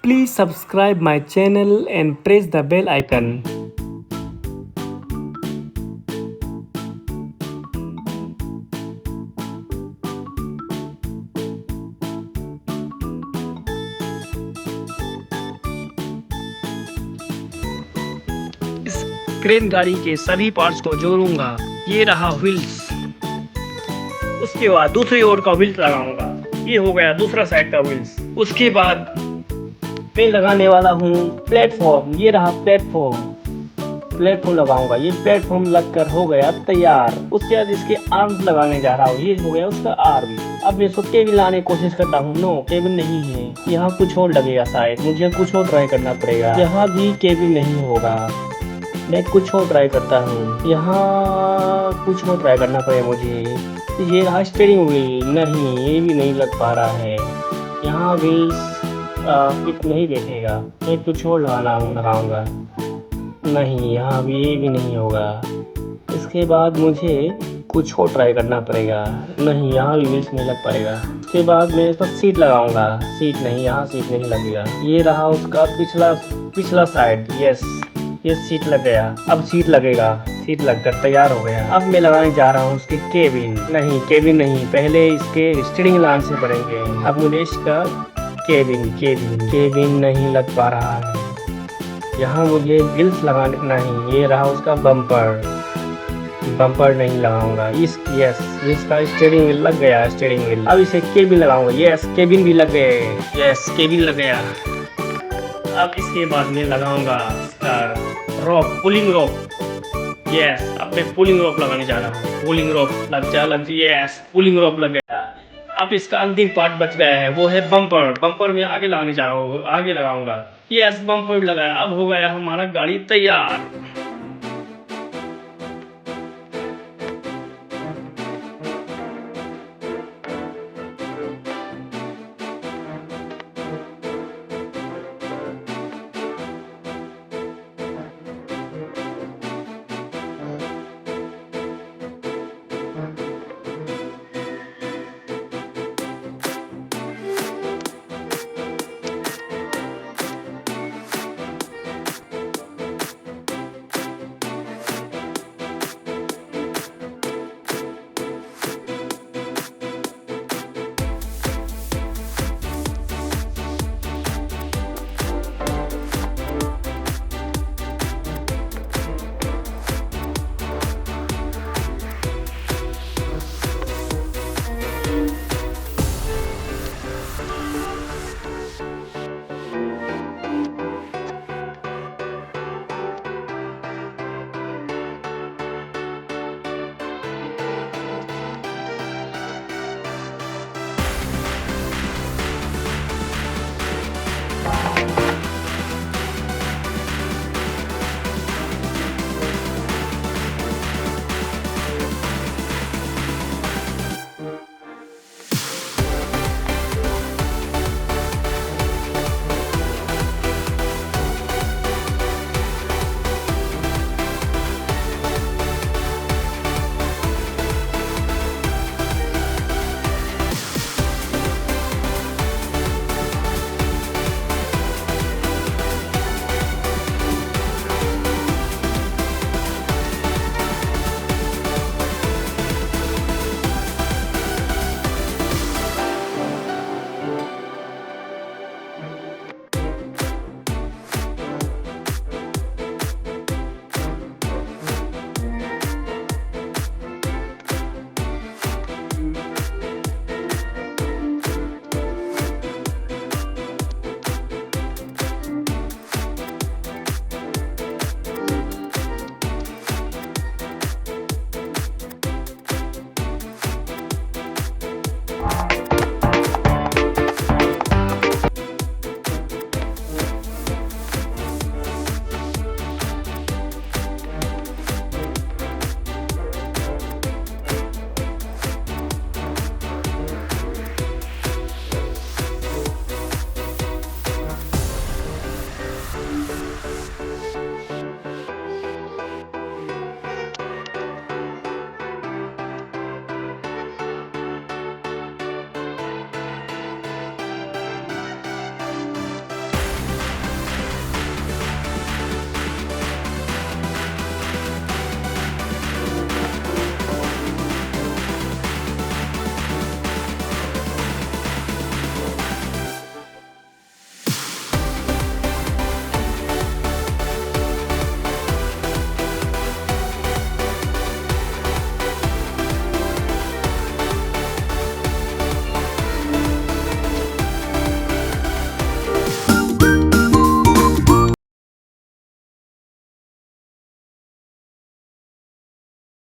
Please subscribe my channel and press the bell icon. इस crane गाड़ी के सभी पार्ट्स को जोड़ूंगा। ये रहा व्हील्स, उसके बाद दूसरी ओर का व्हील्स लगाऊंगा। ये हो गया दूसरा साइड का व्हील्स। उसके बाद मैं लगाने वाला हूँ प्लेटफॉर्म। ये रहा प्लेटफॉर्म लगाऊंगा। ये प्लेटफॉर्म लगकर हो गया तैयार। उसके बाद इसके आर्म्स लगाने जा रहा हूँ। ये हो गया उसका आर्म। अब मैं इसको केबिन लाने की कोशिश करता हूँ। नो, केबिन नहीं है। यहाँ कुछ और लगेगा शायद। मुझे कुछ और ट्राई करना पड़ेगा। यहाँ भी केबिन नहीं होगा। मैं कुछ और ट्राई करता हूँ। यहाँ कुछ और ट्राई करना पड़ेगा मुझे। ये रहा स्टीयरिंग व्हील। नहीं, ये भी नहीं लग पा रहा है। यहाँ व्हील्स फिट नहीं बैठेगा। मैं कुछ और लगाऊंगा। नहीं, यहाँ भी ये भी नहीं होगा। इसके बाद मुझे कुछ और ट्राई करना पड़ेगा। नहीं, यहाँ भी व्हील्स नहीं लग पाएगा। उसके बाद मैं इस पर सीट लगाऊंगा। सीट नहीं, यहाँ सीट नहीं लगेगा। ये रहा उसका पिछला साइड। यस, ये सीट लग गया। अब सीट लगेगा। सीट लगकर तैयार हो गया। अब मैं लगाने जा रहा हूँ उसके केबिन। नहीं, केबिन नहीं, पहले इसके स्टीयरिंग लाइन से पड़ेंगे। अब मुझे इसका केबिन नहीं लग पा रहा है। यहाँ मुझे व्हील्स लगाने नहीं। ये रहा उसका बम्पर नहीं लगाऊंगा। इसका स्टीयरिंग व्हील लग गया। Steering wheel. अब इसे केबिन लगाऊंगा। यस, केबिन भी लग गए। यस, केबिन लग गया। अब इसके बाद मैं लगाऊंगा पुलिंग रॉप। यस, अब मैं पुलिंग रॉप लगाने जा रहा हूँ। पुलिंग रॉप यस, पुलिंग रॉप लग गया। अब इसका अंतिम पार्ट बच गया है, वो है बम्पर में आगे लगाने जा रहा हूँ। आगे लगाऊंगा। यस, बम्पर भी लगाया। अब हो गया हमारा गाड़ी तैयार।